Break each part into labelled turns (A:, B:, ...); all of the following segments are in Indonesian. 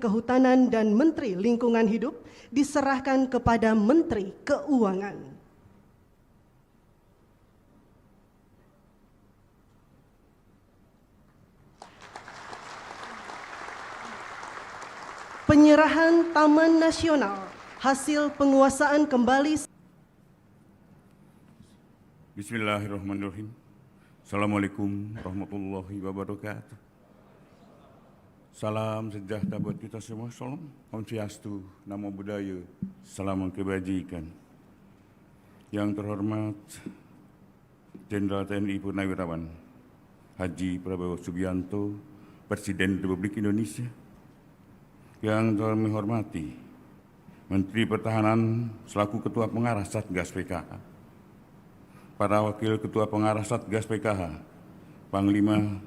A: Kehutanan dan Menteri Lingkungan Hidup diserahkan kepada Menteri Keuangan. Penyerahan Taman Nasional hasil penguasaan kembali.
B: Bismillahirrahmanirrahim. Assalamualaikum warahmatullahi wabarakatuh. Salam sejahtera buat kita semua. Salam Om Swastiastu, Namo Buddhaya, salam kebajikan. Yang terhormat Jenderal TNI Purnawirawan Haji Prabowo Subianto, Presiden Republik Indonesia. Yang kami hormati Menteri Pertahanan selaku Ketua Pengarah Satgas PKH, para Wakil Ketua Pengarah Satgas PKH, Panglima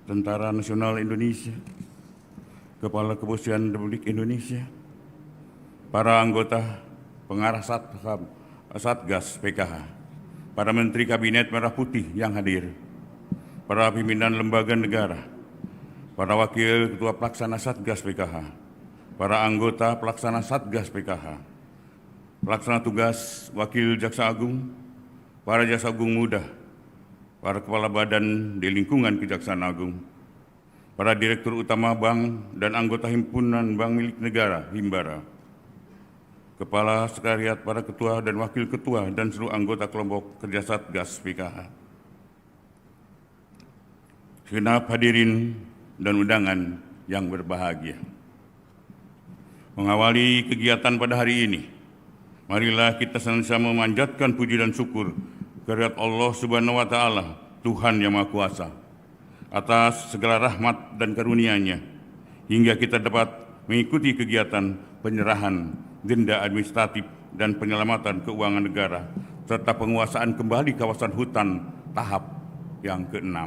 B: Tentara Nasional Indonesia, Kepala Kepolisian Republik Indonesia, para anggota Pengarah Satgas PKH, para Menteri Kabinet Merah Putih yang hadir, para pimpinan lembaga negara, para Wakil Ketua Pelaksana Satgas PKH, para anggota pelaksana Satgas PKH, pelaksana tugas Wakil Jaksa Agung, para Jaksa Agung Muda, para Kepala Badan di lingkungan Kejaksaan Agung, para Direktur Utama Bank dan anggota Himpunan Bank Milik Negara Himbara, Kepala Sekretariat, para Ketua dan Wakil Ketua dan seluruh anggota kelompok kerja Satgas PKH. Segenap hadirin dan undangan yang berbahagia. Mengawali kegiatan pada hari ini, marilah kita senantiasa memanjatkan puji dan syukur kehadirat Allah Subhanahu wa Ta'ala, Tuhan Yang Maha Kuasa, atas segala rahmat dan karunia-Nya, hingga kita dapat mengikuti kegiatan penyerahan denda administratif dan penyelamatan keuangan negara, serta penguasaan kembali kawasan hutan tahap yang ke-6.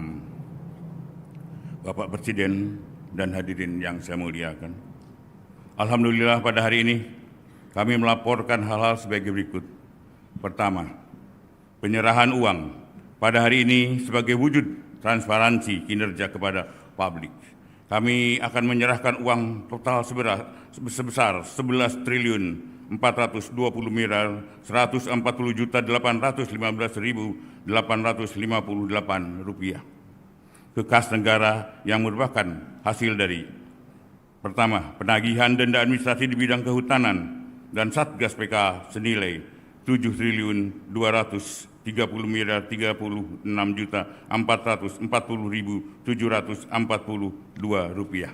B: Bapak Presiden dan hadirin yang saya muliakan, alhamdulillah pada hari ini kami melaporkan hal-hal sebagai berikut. Pertama, penyerahan uang pada hari ini sebagai wujud transparansi kinerja kepada publik. Kami akan menyerahkan uang total sebesar 11 triliun 420 miliar 140 juta 815.858 rupiah ke kas negara yang merupakan hasil dari: pertama, penagihan denda administrasi di bidang kehutanan dan Satgas PK senilai 7 triliun 230 miliar 36 juta 440.742 rupiah.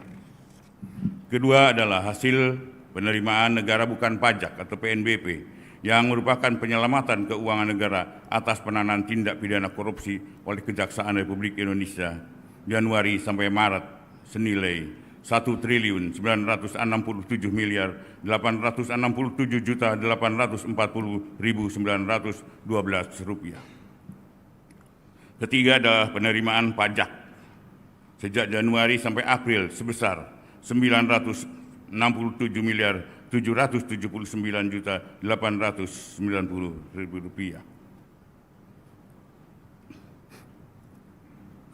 B: Kedua adalah hasil penerimaan negara bukan pajak atau PNBP yang merupakan penyelamatan keuangan negara atas penanganan tindak pidana korupsi oleh Kejaksaan Republik Indonesia Januari sampai Maret senilai 1 triliun 967 miliar 867 juta 840.912 rupiah. Ketiga adalah penerimaan pajak sejak Januari sampai April sebesar 967 miliar 779 juta 890.000 rupiah.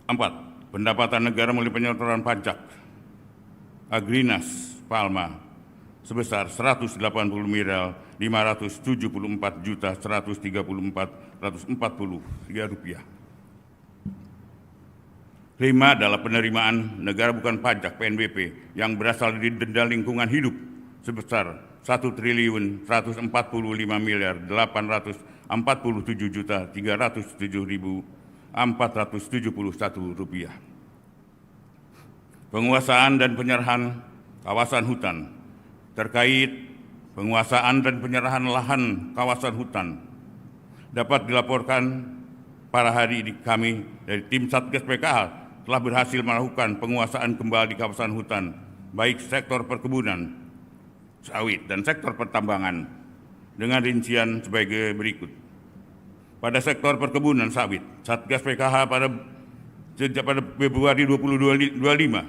B: 4. Pendapatan negara melalui penyaluran pajak Agrinas Palma sebesar 180 miliar 574 juta 134.143 rupiah. 5 adalah penerimaan negara bukan pajak PNBP yang berasal dari denda lingkungan hidup sebesar 1 triliun 145 miliar 847 juta 307.471 rupiah. Penguasaan dan penyerahan kawasan hutan. Terkait penguasaan dan penyerahan lahan kawasan hutan dapat dilaporkan pada hari ini kami dari tim Satgas PKH telah berhasil melakukan penguasaan kembali kawasan hutan, baik sektor perkebunan, sawit, dan sektor pertambangan dengan rincian sebagai berikut. Pada sektor perkebunan sawit, Satgas PKH sejak pada Februari 2025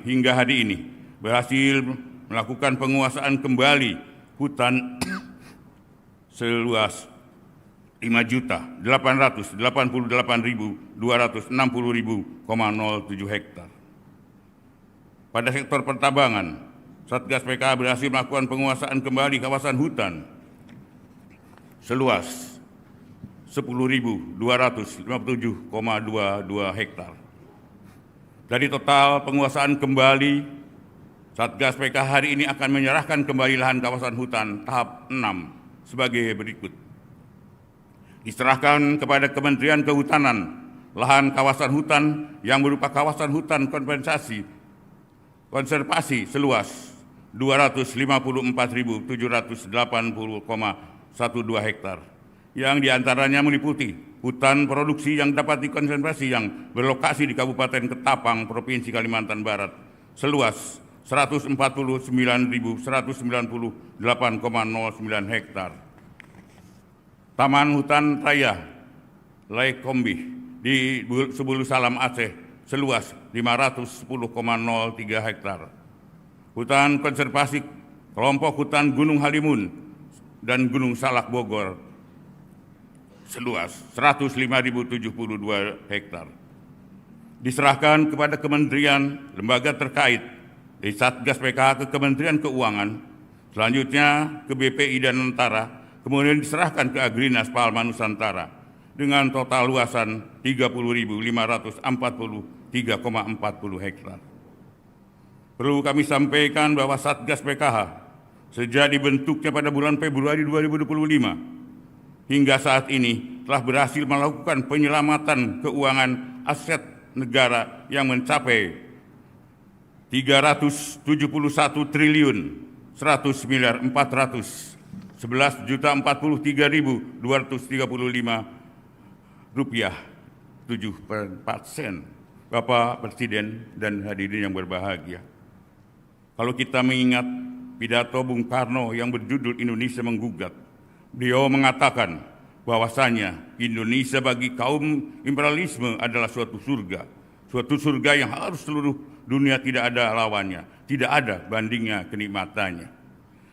B: hingga hari ini berhasil melakukan penguasaan kembali hutan seluas 5.888.260.007 hektar. Pada sektor pertambangan, Satgas PKH berhasil melakukan penguasaan kembali kawasan hutan seluas 10.257,22 hektar. Dari total penguasaan kembali, Satgas PKH hari ini akan menyerahkan kembali lahan kawasan hutan tahap 6 sebagai berikut. Diserahkan kepada Kementerian Kehutanan lahan kawasan hutan yang berupa kawasan hutan konservasi seluas 254.780,12 hektar, yang diantaranya meliputi hutan produksi yang dapat dikonservasi yang berlokasi di Kabupaten Ketapang, Provinsi Kalimantan Barat, seluas 149.198,09 hektar. Taman Hutan Raya Laikombi di Sebulu Salam Aceh seluas 510,03 hektar. Hutan konservasi kelompok hutan Gunung Halimun dan Gunung Salak Bogor seluas 105.072 hektar. Diserahkan kepada kementerian lembaga terkait dari Satgas PKH ke Kementerian Keuangan, selanjutnya ke BPI dan Antara, kemudian diserahkan ke Agrinas Palma Nusantara dengan total luasan 30.543,40 hektar. Perlu kami sampaikan bahwa Satgas PKH sejak dibentuknya pada bulan Februari 2025 hingga saat ini telah berhasil melakukan penyelamatan keuangan aset negara yang mencapai 370.411.043.235 rupiah 7,4 sen. Bapak Presiden dan hadirin yang berbahagia, kalau kita mengingat pidato Bung Karno yang berjudul Indonesia Menggugat, beliau mengatakan bahwasanya Indonesia bagi kaum imperialisme adalah suatu surga yang harus seluruh dunia tidak ada lawannya, tidak ada bandingnya kenikmatannya.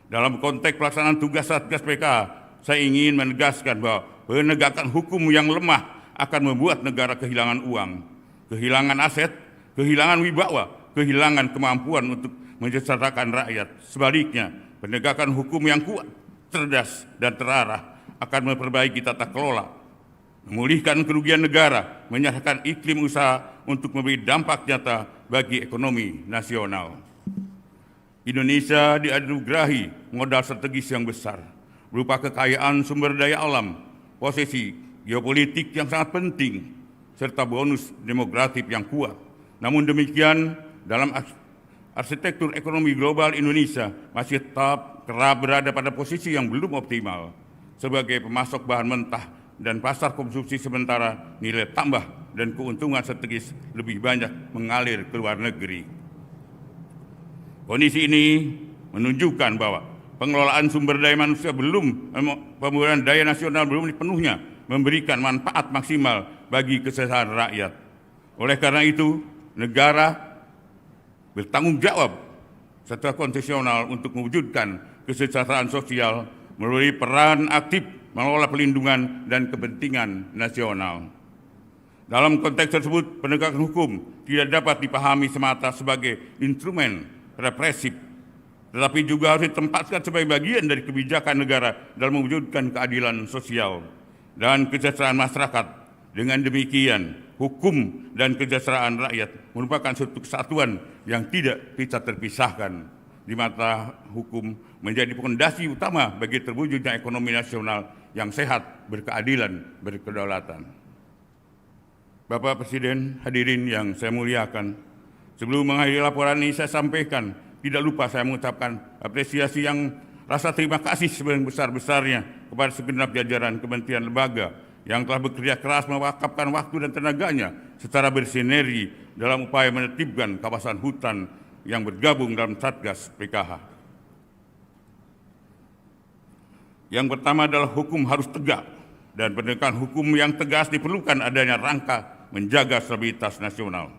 B: Dalam konteks pelaksanaan tugas Satgas PKH, saya ingin menegaskan bahwa penegakan hukum yang lemah akan membuat negara kehilangan uang, kehilangan aset, kehilangan wibawa, kehilangan kemampuan untuk mensejahterakan rakyat. Sebaliknya, penegakan hukum yang kuat, cerdas, dan terarah akan memperbaiki tata kelola, memulihkan kerugian negara, menyehatkan iklim usaha untuk memberi dampak nyata bagi ekonomi nasional. Indonesia dianugerahi modal strategis yang besar, berupa kekayaan sumber daya alam, posisi geopolitik yang sangat penting, serta bonus demografis yang kuat. Namun demikian, dalam arsitektur ekonomi global, Indonesia masih tetap kerap berada pada posisi yang belum optimal sebagai pemasok bahan mentah dan pasar konsumsi, sementara nilai tambah dan keuntungan strategis lebih banyak mengalir ke luar negeri. Kondisi ini menunjukkan bahwa pengelolaan sumber daya manusia pembangunan daya nasional belum sepenuhnya memberikan manfaat maksimal bagi kesejahteraan rakyat. Oleh karena itu, negara bertanggung jawab secara konstitusional untuk mewujudkan kesejahteraan sosial melalui peran aktif mengelola pelindungan dan kepentingan nasional. Dalam konteks tersebut, penegakan hukum tidak dapat dipahami semata sebagai instrumen represif, tetapi juga harus ditempatkan sebagai bagian dari kebijakan negara dalam mewujudkan keadilan sosial dan kesejahteraan masyarakat. Dengan demikian, hukum dan kesejahteraan rakyat merupakan suatu kesatuan yang tidak bisa terpisahkan, di mata hukum menjadi fondasi utama bagi terwujudnya ekonomi nasional yang sehat, berkeadilan, berkedaulatan. Bapak Presiden, hadirin yang saya muliakan, sebelum mengakhiri laporan ini saya sampaikan, tidak lupa saya mengucapkan apresiasi yang rasa terima kasih sebesar-besarnya kepada segenap jajaran kementerian lembaga yang telah bekerja keras mewakafkan waktu dan tenaganya secara bersinergi dalam upaya menertibkan kawasan hutan yang bergabung dalam Satgas PKH. Yang pertama adalah hukum harus tegak, dan penegakan hukum yang tegas diperlukan adanya rangka menjaga stabilitas nasional.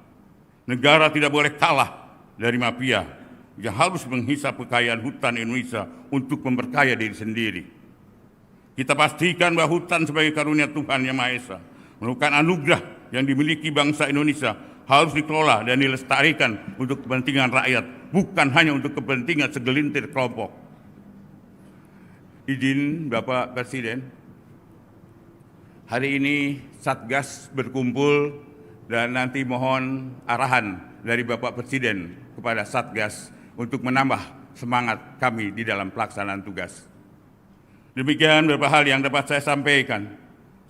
B: Negara tidak boleh kalah dari mafia yang harus menghisap kekayaan hutan Indonesia untuk memperkaya diri sendiri. Kita pastikan bahwa hutan sebagai karunia Tuhan Yang Maha Esa, merupakan anugerah yang dimiliki bangsa Indonesia, harus dikelola dan dilestarikan untuk kepentingan rakyat bukan hanya untuk kepentingan segelintir kelompok. Izin Bapak Presiden, hari ini Satgas berkumpul dan nanti mohon arahan dari Bapak Presiden kepada Satgas untuk menambah semangat kami di dalam pelaksanaan tugas. Demikian beberapa hal yang dapat saya sampaikan.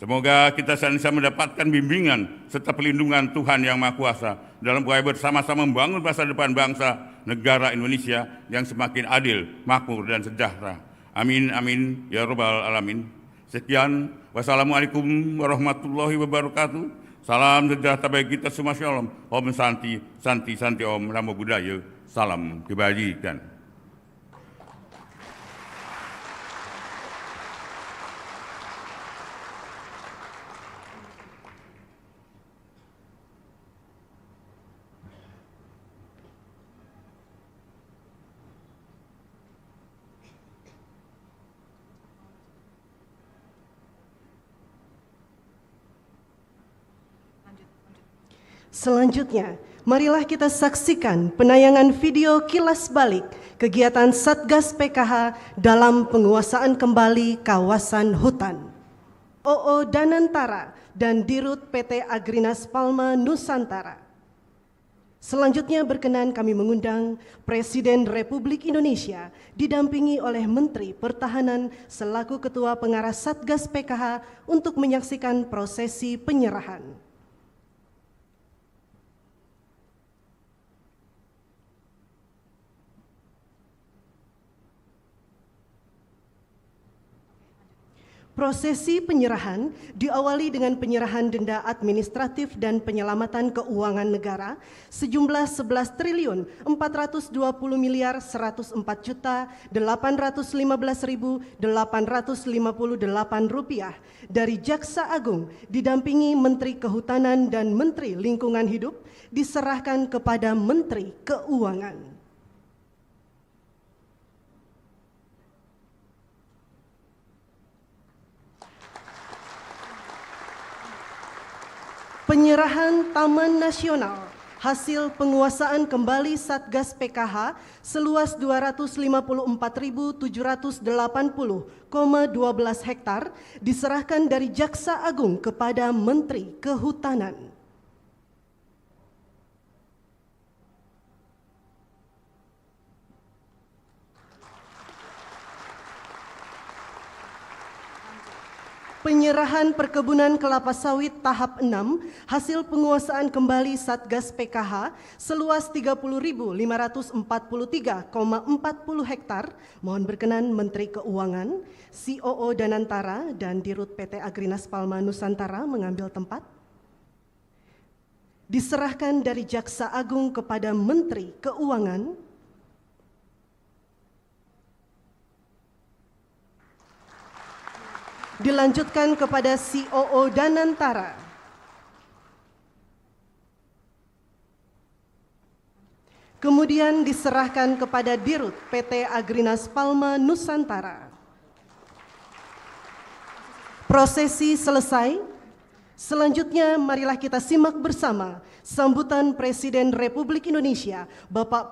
B: Semoga kita senantiasa mendapatkan bimbingan serta perlindungan Tuhan Yang Maha Kuasa dalam upaya bersama-sama membangun masa depan bangsa negara Indonesia yang semakin adil, makmur, dan sejahtera. Amin, amin, ya Rabbal Alamin. Sekian, wassalamualaikum warahmatullahi wabarakatuh. Salam sejahtera bagi kita semua, shalom. Om Santi, Santi, Santi Om, Namo Buddhaya. Salam kebajikan.
A: Selanjutnya, marilah kita saksikan penayangan video kilas balik kegiatan Satgas PKH dalam penguasaan kembali kawasan hutan. OO Danantara dan Dirut PT Agrinas Palma Nusantara. Selanjutnya berkenan kami mengundang Presiden Republik Indonesia didampingi oleh Menteri Pertahanan selaku Ketua Pengarah Satgas PKH untuk menyaksikan prosesi penyerahan. Prosesi penyerahan diawali dengan penyerahan denda administratif dan penyelamatan keuangan negara sejumlah 11.421.104.815.858 rupiah dari Jaksa Agung didampingi Menteri Kehutanan dan Menteri Lingkungan Hidup diserahkan kepada Menteri Keuangan. Penyerahan Taman Nasional hasil penguasaan kembali Satgas PKH seluas 254.780,12 hektar diserahkan dari Jaksa Agung kepada Menteri Kehutanan. Penyerahan perkebunan kelapa sawit tahap 6 hasil penguasaan kembali Satgas PKH seluas 30.543,40 hektar. Mohon berkenan Menteri Keuangan, COO Danantara dan Dirut PT Agrinas Palma Nusantara mengambil tempat. Diserahkan dari Jaksa Agung kepada Menteri Keuangan. Dilanjutkan kepada COO Danantara. Kemudian diserahkan kepada Dirut PT Agrinas Palma Nusantara. Prosesi selesai. Selanjutnya marilah kita simak bersama sambutan Presiden Republik Indonesia Bapak